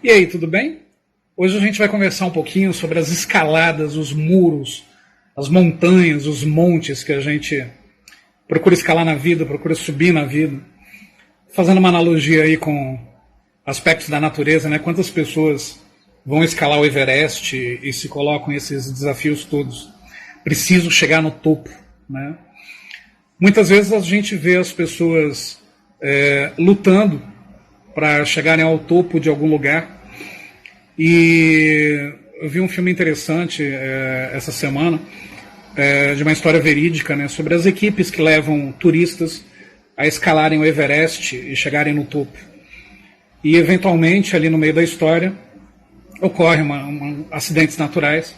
E aí, tudo bem? Hoje a gente vai conversar um pouquinho sobre as escaladas, os muros, as montanhas, os montes que a gente procura escalar na vida, procura subir na vida. Fazendo uma analogia aí com aspectos da natureza, né? Quantas pessoas vão escalar o Everest e se colocam esses desafios todos? Preciso chegar no topo, né? Muitas vezes a gente vê as pessoas lutando para chegarem ao topo de algum lugar. E eu vi um filme interessante essa semana, de uma história verídica, né, sobre as equipes que levam turistas a escalarem o Everest e chegarem no topo. E eventualmente, ali no meio da história, ocorrem acidentes naturais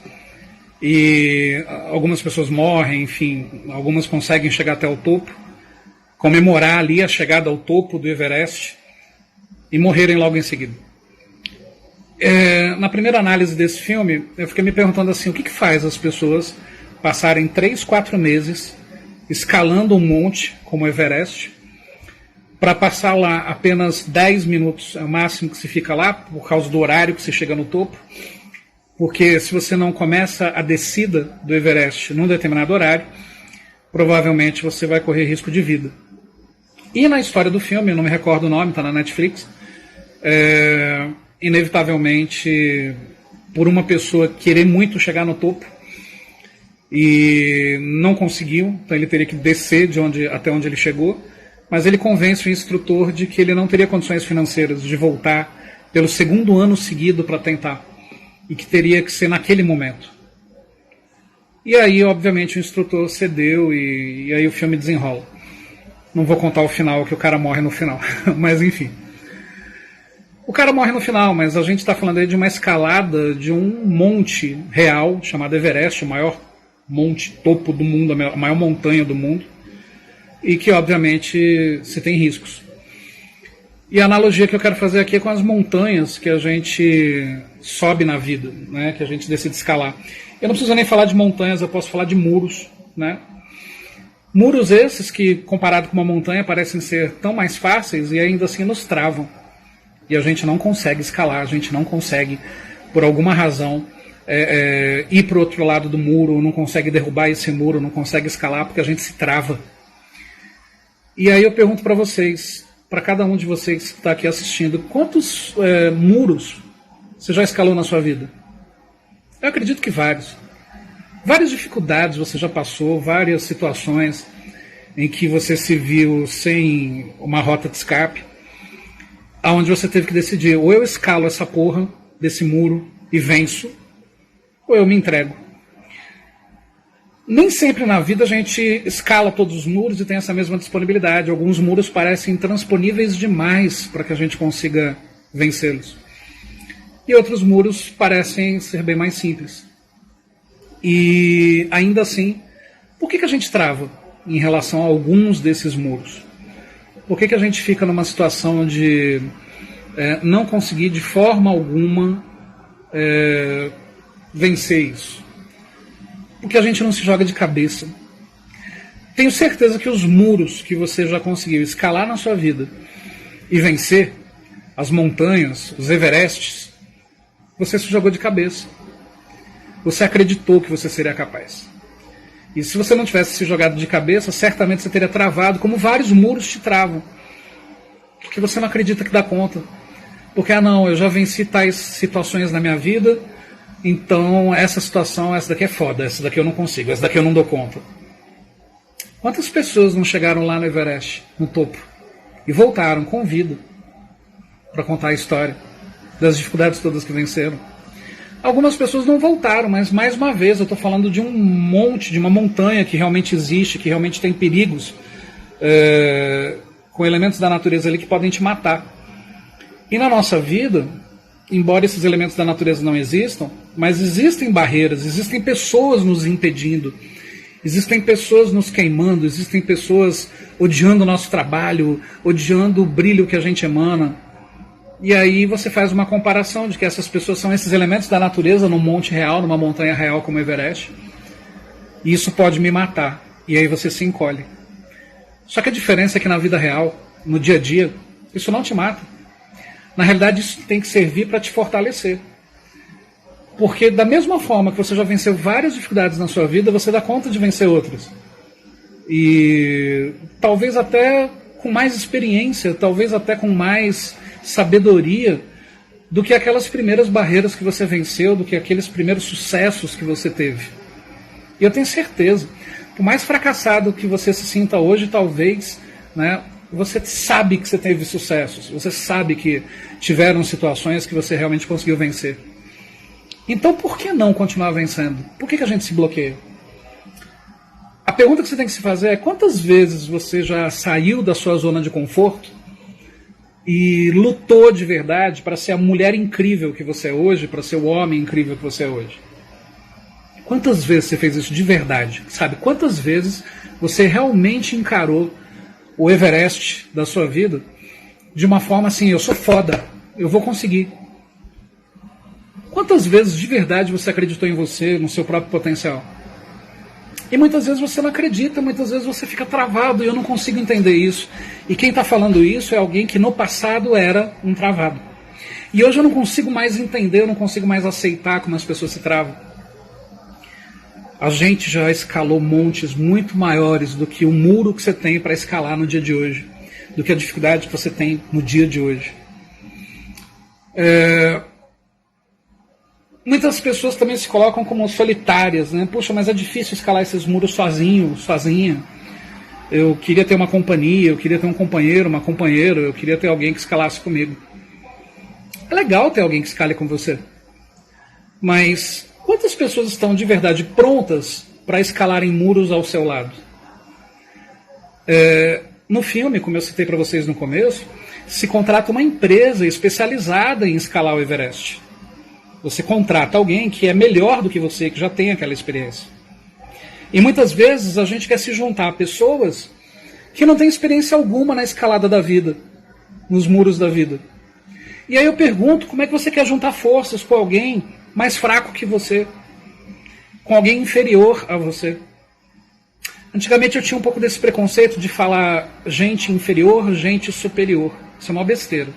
e algumas pessoas morrem, enfim, algumas conseguem chegar até o topo, comemorar ali a chegada ao topo do Everest e morrerem logo em seguida. Na primeira análise desse filme, eu fiquei me perguntando assim, o que faz as pessoas passarem 3, 4 meses escalando um monte como o Everest, para passar lá apenas 10 minutos, é o máximo que se fica lá, por causa do horário que se chega no topo, porque se você não começa a descida do Everest num determinado horário, provavelmente você vai correr risco de vida. E na história do filme, eu não me recordo o nome, está na Netflix, inevitavelmente, por uma pessoa querer muito chegar no topo e não conseguiu, então ele teria que descer até onde ele chegou, mas ele convence o instrutor de que ele não teria condições financeiras de voltar pelo segundo ano seguido para tentar, e que teria que ser naquele momento. E aí, obviamente, o instrutor cedeu e aí o filme desenrola. Não vou contar o final, que o cara morre no final, mas enfim. O cara morre no final, mas a gente está falando aí de uma escalada de um monte real, chamado Everest, o maior monte, topo do mundo, a maior montanha do mundo, e que obviamente se tem riscos. E a analogia que eu quero fazer aqui é com as montanhas que a gente sobe na vida, né, que a gente decide escalar. Eu não preciso nem falar de montanhas, eu posso falar de muros, né? Muros esses que, comparado com uma montanha, parecem ser tão mais fáceis e ainda assim nos travam. E a gente não consegue escalar, a gente não consegue, por alguma razão, ir para o outro lado do muro, não consegue derrubar esse muro, não consegue escalar porque a gente se trava. E aí eu pergunto para vocês, para cada um de vocês que está aqui assistindo, quantos muros você já escalou na sua vida? Eu acredito que vários. Várias dificuldades você já passou, várias situações em que você se viu sem uma rota de escape, aonde você teve que decidir, ou eu escalo essa porra desse muro e venço, ou eu me entrego. Nem sempre na vida a gente escala todos os muros e tem essa mesma disponibilidade. Alguns muros parecem intransponíveis demais para que a gente consiga vencê-los. E outros muros parecem ser bem mais simples. E ainda assim, por que a gente trava em relação a alguns desses muros? Por que a gente fica numa situação de não conseguir de forma alguma vencer isso? Porque a gente não se joga de cabeça. Tenho certeza que os muros que você já conseguiu escalar na sua vida e vencer, as montanhas, os Everestes, você se jogou de cabeça. Você acreditou que você seria capaz. E se você não tivesse se jogado de cabeça, certamente você teria travado, como vários muros te travam. Porque você não acredita que dá conta. Porque, eu já venci tais situações na minha vida, então essa situação, essa daqui é foda, essa daqui eu não consigo, essa daqui eu não dou conta. Quantas pessoas não chegaram lá no Everest, no topo, e voltaram com vida para contar a história das dificuldades todas que venceram? Algumas pessoas não voltaram, mas mais uma vez eu estou falando de um monte, de uma montanha que realmente existe, que realmente tem perigos, com elementos da natureza ali que podem te matar. E na nossa vida, embora esses elementos da natureza não existam, mas existem barreiras, existem pessoas nos impedindo, existem pessoas nos queimando, existem pessoas odiando o nosso trabalho, odiando o brilho que a gente emana. E aí você faz uma comparação de que essas pessoas são esses elementos da natureza num monte real, numa montanha real como o Everest. E isso pode me matar. E aí você se encolhe. Só que a diferença é que na vida real, no dia a dia, isso não te mata. Na realidade, isso tem que servir para te fortalecer. Porque da mesma forma que você já venceu várias dificuldades na sua vida, você dá conta de vencer outras. E talvez até com mais experiência, talvez até com mais sabedoria do que aquelas primeiras barreiras que você venceu, do que aqueles primeiros sucessos que você teve. E eu tenho certeza, por mais fracassado que você se sinta hoje, talvez, né, você sabe que você teve sucessos, você sabe que tiveram situações que você realmente conseguiu vencer. Então por que não continuar vencendo? Por que a gente se bloqueia? A pergunta que você tem que se fazer é: quantas vezes você já saiu da sua zona de conforto e lutou de verdade para ser a mulher incrível que você é hoje, para ser o homem incrível que você é hoje? Quantas vezes você fez isso de verdade? Sabe? Quantas vezes você realmente encarou o Everest da sua vida de uma forma assim: eu sou foda, eu vou conseguir? Quantas vezes de verdade você acreditou em você, no seu próprio potencial? E muitas vezes você não acredita, muitas vezes você fica travado, e eu não consigo entender isso. E quem está falando isso é alguém que no passado era um travado. E hoje eu não consigo mais entender, eu não consigo mais aceitar como as pessoas se travam. A gente já escalou montes muito maiores do que o muro que você tem para escalar no dia de hoje, do que a dificuldade que você tem no dia de hoje. Muitas pessoas também se colocam como solitárias, né? Puxa, mas é difícil escalar esses muros sozinho, sozinha. Eu queria ter uma companhia, eu queria ter um companheiro, uma companheira, eu queria ter alguém que escalasse comigo. É legal ter alguém que escale com você. Mas quantas pessoas estão de verdade prontas para escalarem muros ao seu lado? No filme, como eu citei para vocês no começo, se contrata uma empresa especializada em escalar o Everest. Você contrata alguém que é melhor do que você, que já tem aquela experiência. E muitas vezes a gente quer se juntar a pessoas que não têm experiência alguma na escalada da vida, nos muros da vida. E aí eu pergunto, como é que você quer juntar forças com alguém mais fraco que você, com alguém inferior a você? Antigamente eu tinha um pouco desse preconceito de falar gente inferior, gente superior. Isso é uma besteira.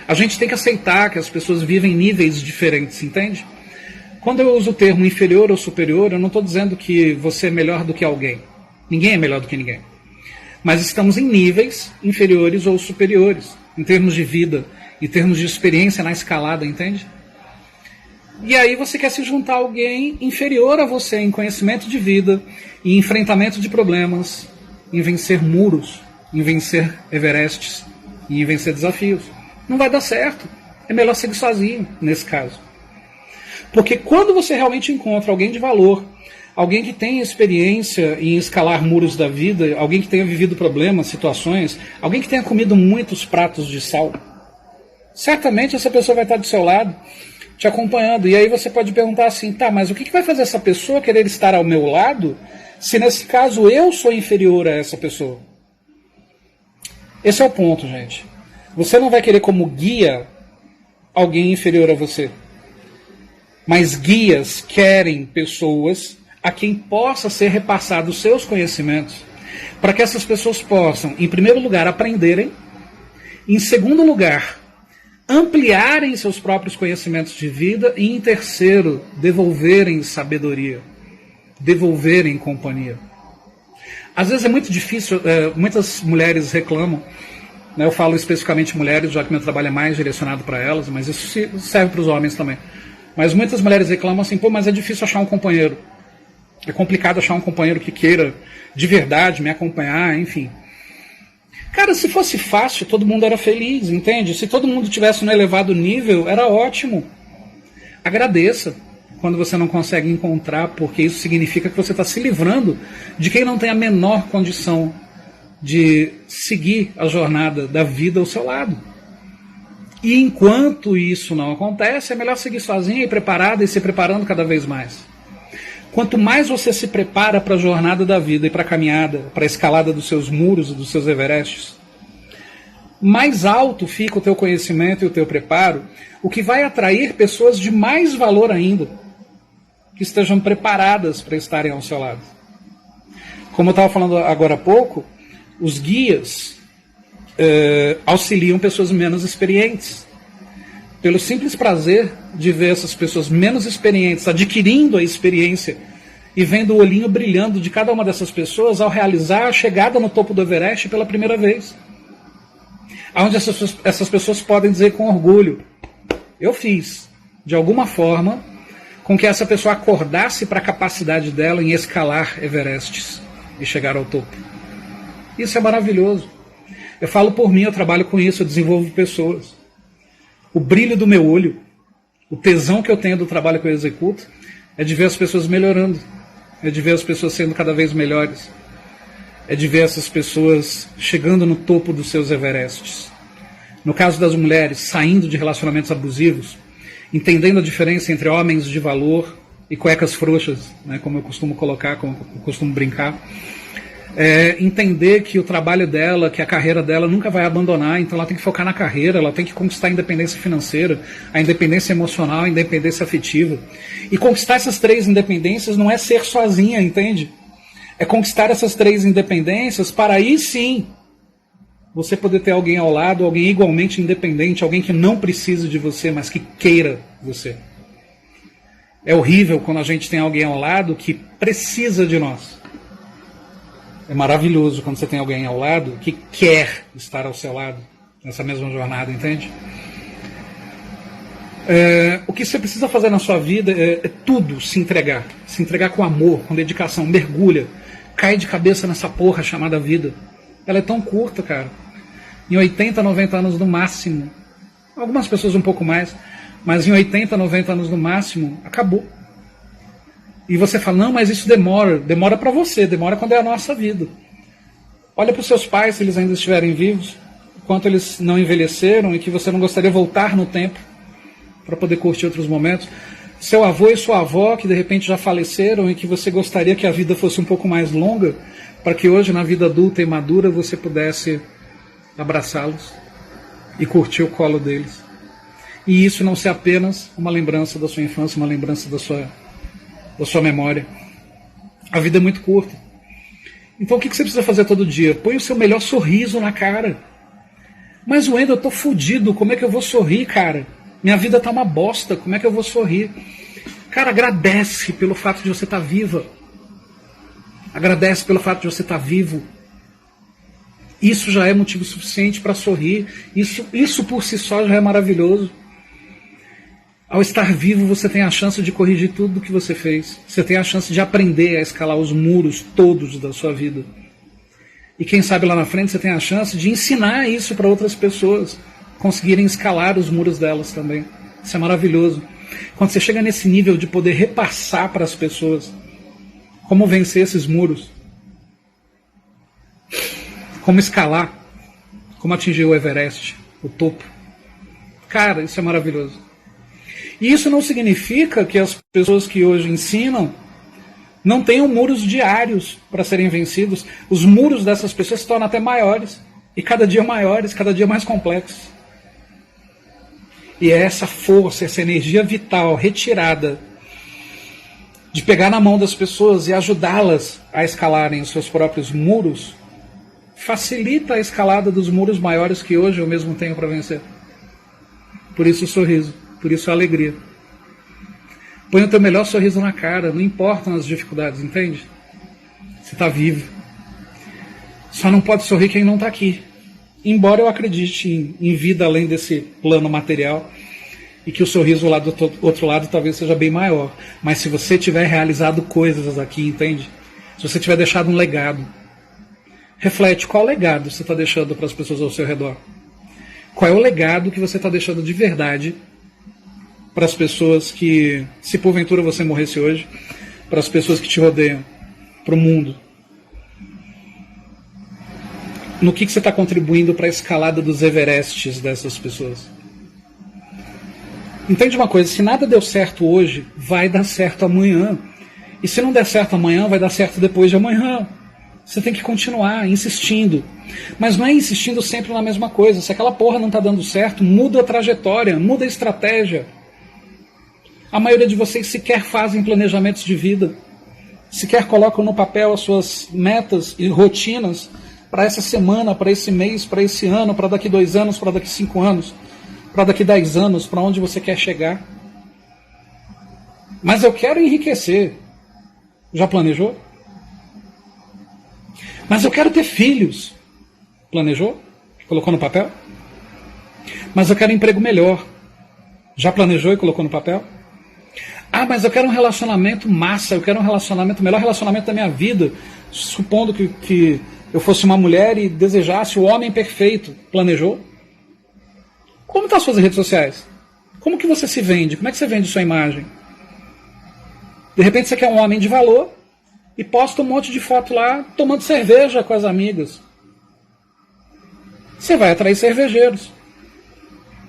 A gente tem que aceitar que as pessoas vivem níveis diferentes, entende? Quando eu uso o termo inferior ou superior, eu não estou dizendo que você é melhor do que alguém. Ninguém é melhor do que ninguém. Mas estamos em níveis inferiores ou superiores, em termos de vida, em termos de experiência na escalada, entende? E aí você quer se juntar a alguém inferior a você em conhecimento de vida, em enfrentamento de problemas, em vencer muros, em vencer Everestes, em vencer desafios. Não vai dar certo. É melhor seguir sozinho, nesse caso. Porque quando você realmente encontra alguém de valor, alguém que tenha experiência em escalar muros da vida, alguém que tenha vivido problemas, situações, alguém que tenha comido muitos pratos de sal, certamente essa pessoa vai estar do seu lado, te acompanhando. E aí você pode perguntar assim: tá, mas o que vai fazer essa pessoa querer estar ao meu lado, se nesse caso eu sou inferior a essa pessoa? Esse é o ponto, gente. Você não vai querer como guia alguém inferior a você. Mas guias querem pessoas a quem possa ser repassado os seus conhecimentos, para que essas pessoas possam, em primeiro lugar, aprenderem, em segundo lugar, ampliarem seus próprios conhecimentos de vida e, em terceiro, devolverem sabedoria, devolverem companhia. Às vezes é muito difícil, muitas mulheres reclamam, né, eu falo especificamente mulheres, já que meu trabalho é mais direcionado para elas, mas isso serve para os homens também. Mas muitas mulheres reclamam assim: pô, mas é difícil achar um companheiro. É complicado achar um companheiro que queira de verdade me acompanhar, enfim. Cara, se fosse fácil, todo mundo era feliz, entende? Se todo mundo tivesse no elevado nível, era ótimo. Agradeça quando você não consegue encontrar, porque isso significa que você está se livrando de quem não tem a menor condição de seguir a jornada da vida ao seu lado. E enquanto isso não acontece, é melhor seguir sozinho e preparado, e se preparando cada vez mais. Quanto mais você se prepara para a jornada da vida e para a caminhada, para a escalada dos seus muros e dos seus Everestes, mais alto fica o teu conhecimento e o teu preparo, o que vai atrair pessoas de mais valor ainda, que estejam preparadas para estarem ao seu lado. Como eu estava falando agora há pouco, os guias auxiliam pessoas menos experientes. pelo simples prazer de ver essas pessoas menos experientes adquirindo a experiência e vendo o olhinho brilhando de cada uma dessas pessoas ao realizar a chegada no topo do Everest pela primeira vez. Onde essas pessoas podem dizer com orgulho: eu fiz, de alguma forma, com que essa pessoa acordasse para a capacidade dela em escalar Everestes e chegar ao topo. Isso é maravilhoso. Eu falo por mim, eu trabalho com isso, eu desenvolvo pessoas. O brilho do meu olho, o tesão que eu tenho do trabalho que eu executo, é de ver as pessoas melhorando, é de ver as pessoas sendo cada vez melhores, é de ver essas pessoas chegando no topo dos seus Everestes. No caso das mulheres, saindo de relacionamentos abusivos, entendendo a diferença entre homens de valor e cuecas frouxas, né, como eu costumo colocar, como eu costumo brincar. Entender que o trabalho dela, que a carreira dela nunca vai abandonar, então ela tem que focar na carreira, ela tem que conquistar a independência financeira, a independência emocional, a independência afetiva. E conquistar essas 3 independências não é ser sozinha, entende? É conquistar essas 3 independências para aí sim você poder ter alguém ao lado, alguém igualmente independente, alguém que não precise de você, mas que queira você. É horrível quando a gente tem alguém ao lado que precisa de nós. É maravilhoso quando você tem alguém ao lado que quer estar ao seu lado nessa mesma jornada, entende? O que você precisa fazer na sua vida é tudo se entregar com amor, com dedicação, mergulha, cai de cabeça nessa porra chamada vida. Ela é tão curta, cara. Em 80, 90 anos no máximo, algumas pessoas um pouco mais, mas em 80, 90 anos no máximo, acabou. E você fala: não, mas isso demora para você, demora quando é a nossa vida. Olha para os seus pais, se eles ainda estiverem vivos, quanto eles não envelheceram e que você não gostaria de voltar no tempo para poder curtir outros momentos. Seu avô e sua avó, que de repente já faleceram e que você gostaria que a vida fosse um pouco mais longa, para que hoje, na vida adulta e madura, você pudesse abraçá-los e curtir o colo deles. E isso não ser apenas uma lembrança da sua infância, uma lembrança da sua memória. A vida é muito curta. Então o que você precisa fazer todo dia? Põe o seu melhor sorriso na cara. Mas, Wendel, eu tô fudido, como é que eu vou sorrir, cara? Minha vida tá uma bosta, como é que eu vou sorrir? Cara, agradece pelo fato de você estar viva. Agradece pelo fato de você estar vivo. Isso já é motivo suficiente para sorrir. Isso por si só já é maravilhoso. Ao estar vivo, você tem a chance de corrigir tudo o que você fez. Você tem a chance de aprender a escalar os muros todos da sua vida. E quem sabe lá na frente você tem a chance de ensinar isso para outras pessoas, conseguirem escalar os muros delas também. Isso é maravilhoso. Quando você chega nesse nível de poder repassar para as pessoas como vencer esses muros, como escalar, como atingir o Everest, o topo. Cara, isso é maravilhoso. E isso não significa que as pessoas que hoje ensinam não tenham muros diários para serem vencidos. Os muros dessas pessoas se tornam até maiores. E cada dia maiores, cada dia mais complexos. E é essa força, essa energia vital retirada de pegar na mão das pessoas e ajudá-las a escalarem os seus próprios muros, facilita a escalada dos muros maiores que hoje eu mesmo tenho para vencer. Por isso o sorriso, por isso a alegria. Põe o teu melhor sorriso na cara, não importam as dificuldades, entende? Você está vivo. Só não pode sorrir quem não está aqui. Embora eu acredite em vida além desse plano material, e que o sorriso lá do outro lado talvez seja bem maior. Mas se você tiver realizado coisas aqui, entende? Se você tiver deixado um legado, reflete qual legado você está deixando para as pessoas ao seu redor. Qual é o legado que você está deixando de verdade para as pessoas que, se porventura você morresse hoje, para as pessoas que te rodeiam, para o mundo. No que você está contribuindo para a escalada dos Everestes dessas pessoas? Entende uma coisa, se nada deu certo hoje, vai dar certo amanhã. E se não der certo amanhã, vai dar certo depois de amanhã. Você tem que continuar insistindo. Mas não é insistindo sempre na mesma coisa. Se aquela porra não está dando certo, muda a trajetória, muda a estratégia. A maioria de vocês sequer fazem planejamentos de vida. Sequer colocam no papel as suas metas e rotinas para essa semana, para esse mês, para esse ano, para daqui 2 anos, para daqui 5 anos. para daqui 10 anos, para onde você quer chegar. Mas eu quero enriquecer. Já planejou? Mas eu quero ter filhos. Planejou? Colocou no papel? Mas eu quero um emprego melhor. Já planejou e colocou no papel? Ah, mas eu quero um relacionamento massa, eu quero um relacionamento, o melhor relacionamento da minha vida. Supondo que eu fosse uma mulher e desejasse o homem perfeito. Planejou? Como estão as suas redes sociais? Como que você se vende? Como é que você vende sua imagem? De repente você quer um homem de valor e posta um monte de foto lá tomando cerveja com as amigas. Você vai atrair cervejeiros.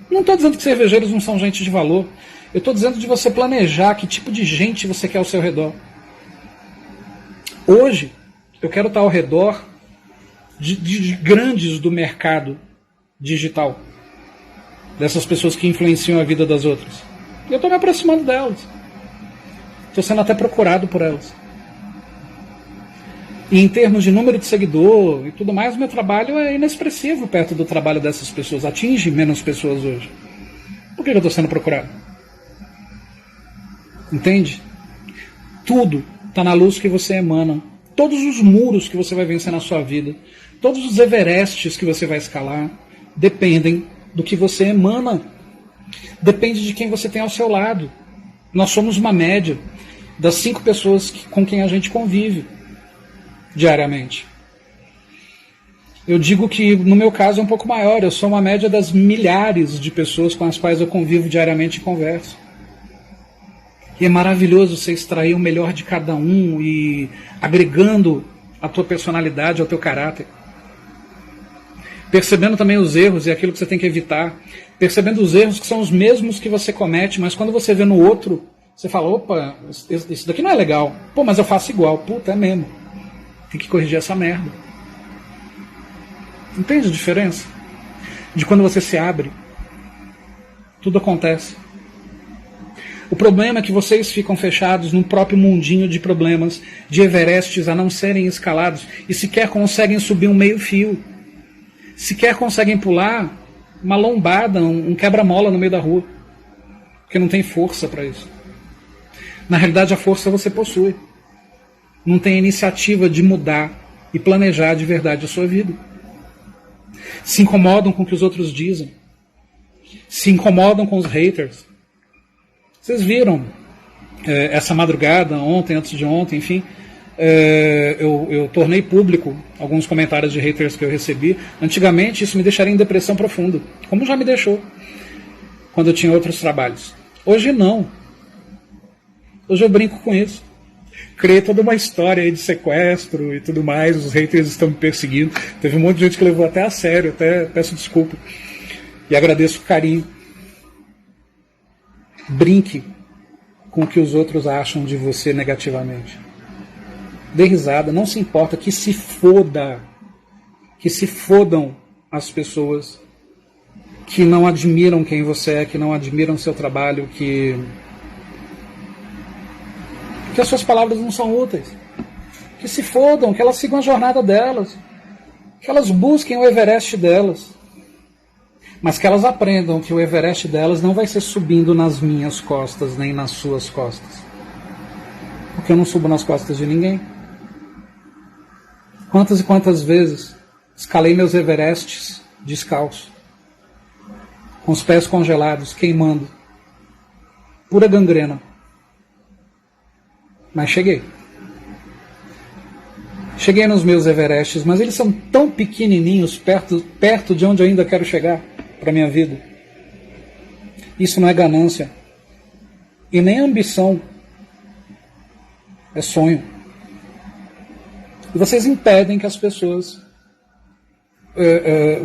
Não estou dizendo que cervejeiros não são gente de valor. Eu estou dizendo de você planejar que tipo de gente você quer ao seu redor. Hoje, eu quero estar ao redor de grandes do mercado digital. Dessas pessoas que influenciam a vida das outras. E eu estou me aproximando delas. Estou sendo até procurado por elas. E em termos de número de seguidor e tudo mais, o meu trabalho é inexpressivo perto do trabalho dessas pessoas. Atinge menos pessoas hoje. Por que eu estou sendo procurado? Entende? Tudo está na luz que você emana. Todos os muros que você vai vencer na sua vida, todos os Everestes que você vai escalar, dependem do que você emana. Depende de quem você tem ao seu lado. Nós somos uma média das 5 pessoas com quem a gente convive diariamente. Eu digo que no meu caso é um pouco maior. Eu sou uma média das milhares de pessoas com as quais eu convivo diariamente e converso. E é maravilhoso você extrair o melhor de cada um e agregando a tua personalidade ao teu caráter. Percebendo também os erros e aquilo que você tem que evitar. Percebendo os erros que são os mesmos que você comete, mas quando você vê no outro, você fala, opa, isso daqui não é legal. Pô, mas eu faço igual. Puta, é mesmo. Tem que corrigir essa merda. Entende a diferença? De quando você se abre, tudo acontece. O problema é que vocês ficam fechados num próprio mundinho de problemas, de Everestes a não serem escalados, e sequer conseguem subir um meio fio. Sequer conseguem pular uma lombada, um quebra-mola no meio da rua. Porque não tem força para isso. Na realidade, a força você possui. Não tem iniciativa de mudar e planejar de verdade a sua vida. Se incomodam com o que os outros dizem. Se incomodam com os haters. Vocês viram essa madrugada, ontem, antes de ontem, enfim, eu tornei público alguns comentários de haters que eu recebi. Antigamente isso me deixaria em depressão profunda, como já me deixou quando eu tinha outros trabalhos. Hoje não. Hoje eu brinco com isso. Criei toda uma história aí de sequestro e tudo mais, os haters estão me perseguindo. Teve um monte de gente que levou até a sério, até peço desculpa. E agradeço o carinho. Brinque com o que os outros acham de você negativamente. Dê risada, não se importa, que se foda. Que se fodam as pessoas que não admiram quem você é, que não admiram seu trabalho, que as suas palavras não são úteis. Que se fodam, que elas sigam a jornada delas. Que elas busquem o Everest delas. Mas que elas aprendam que o Everest delas não vai ser subindo nas minhas costas, nem nas suas costas. Porque eu não subo nas costas de ninguém. Quantas e quantas vezes escalei meus Everestes descalço, com os pés congelados, queimando, pura gangrena. Mas cheguei. Cheguei nos meus Everestes, mas eles são tão pequenininhos perto de onde eu ainda quero chegar para a minha vida. Isso não é ganância. E nem ambição. É sonho. E vocês impedem que as pessoas...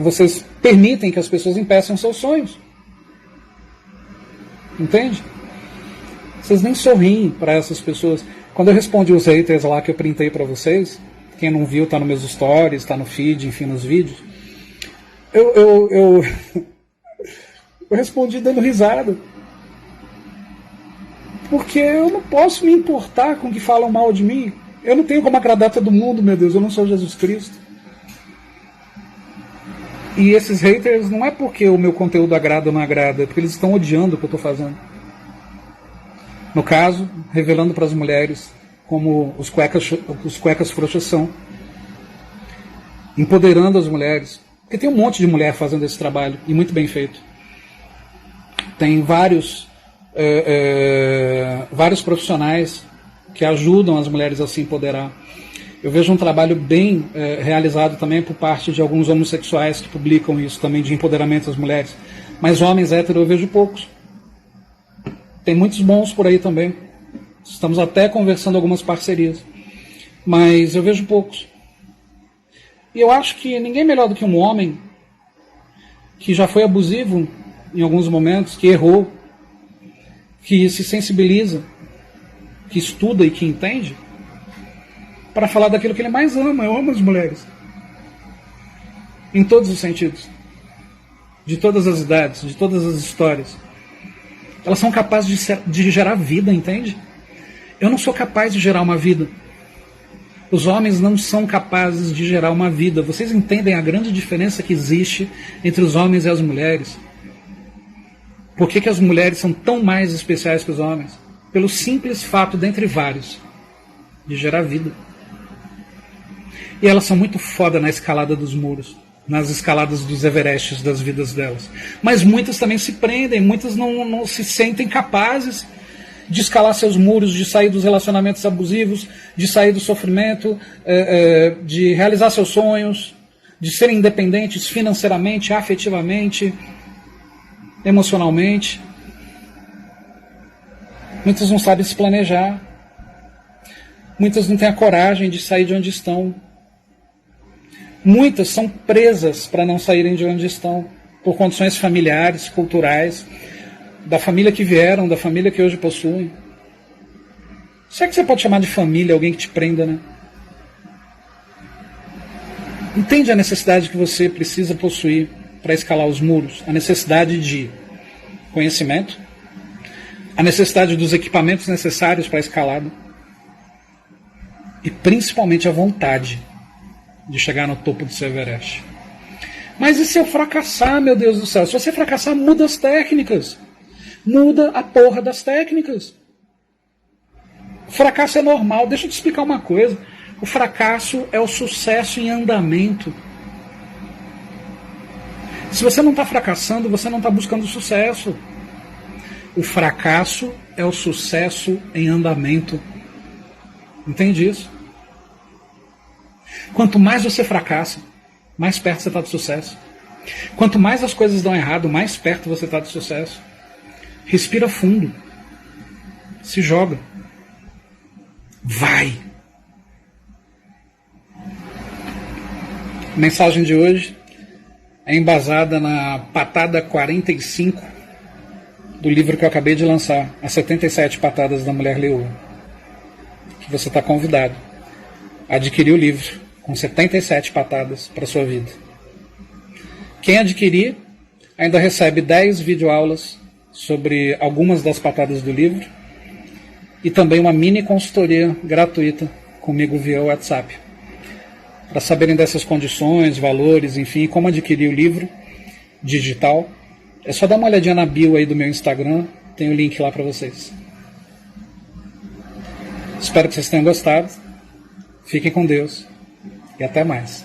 vocês permitem que as pessoas impeçam seus sonhos. Entende? Vocês nem sorriem para essas pessoas. Quando eu respondi os haters lá que eu printei para vocês, quem não viu está nos meus stories, está no feed, enfim, nos vídeos, eu respondi dando risada. Porque eu não posso me importar com o que falam mal de mim. Eu não tenho como agradar todo mundo, meu Deus, eu não sou Jesus Cristo. E esses haters não é porque o meu conteúdo agrada ou não agrada, é porque eles estão odiando o que eu estou fazendo. No caso, revelando para as mulheres como os cuecas frouxas são. Empoderando as mulheres. Porque tem um monte de mulher fazendo esse trabalho, e muito bem feito. Tem vários profissionais que ajudam as mulheres a se empoderar. Eu vejo um trabalho bem realizado também por parte de alguns homossexuais que publicam isso também, de empoderamento das mulheres. Mas homens héteros eu vejo poucos. Tem muitos bons por aí também. Estamos até conversando algumas parcerias. Mas eu vejo poucos. E eu acho que ninguém melhor do que um homem que já foi abusivo em alguns momentos, que errou, que se sensibiliza, que estuda e que entende, para falar daquilo que ele mais ama. Eu amo as mulheres. Em todos os sentidos. De todas as idades, de todas as histórias. Elas são capazes de gerar vida, entende? Eu não sou capaz de gerar uma vida. Os homens não são capazes de gerar uma vida. Vocês entendem a grande diferença que existe entre os homens e as mulheres? Por que as mulheres são tão mais especiais que os homens? Pelo simples fato, dentre vários, de gerar vida. E elas são muito foda na escalada dos muros, nas escaladas dos Everestes das vidas delas. Mas muitas também se prendem, muitas não se sentem capazes de escalar seus muros, de sair dos relacionamentos abusivos, de sair do sofrimento, de realizar seus sonhos, de serem independentes financeiramente, afetivamente, emocionalmente. Muitas não sabem se planejar. Muitas não têm a coragem de sair de onde estão. Muitas são presas para não saírem de onde estão, por condições familiares, culturais, da família que vieram, da família que hoje possuem. Será que você pode chamar de família alguém que te prenda, né? Entende a necessidade que você precisa possuir para escalar os muros? A necessidade de conhecimento, a necessidade dos equipamentos necessários para a escalada e principalmente a vontade de chegar no topo do seu Everest. Mas e se eu fracassar, meu Deus do céu? Se você fracassar, muda as técnicas. Muda a porra das técnicas. O fracasso é normal. Deixa eu te explicar uma coisa. O fracasso é o sucesso em andamento. Se você não está fracassando, você não está buscando sucesso. O fracasso é o sucesso em andamento. Entende isso? Quanto mais você fracassa, mais perto você está do sucesso. Quanto mais as coisas dão errado, mais perto você está do sucesso. Respira fundo. Se joga. Vai. A mensagem de hoje é embasada na patada 45 do livro que eu acabei de lançar, As 77 Patadas da Mulher Leoa. Que você está convidado a adquirir o livro com 77 patadas para a sua vida. Quem adquirir ainda recebe 10 videoaulas sobre algumas das patadas do livro e também uma mini consultoria gratuita comigo via WhatsApp. Para saberem dessas condições, valores, enfim, como adquirir o livro digital, é só dar uma olhadinha na bio aí do meu Instagram, tem o link lá para vocês. Espero que vocês tenham gostado. Fiquem com Deus e até mais.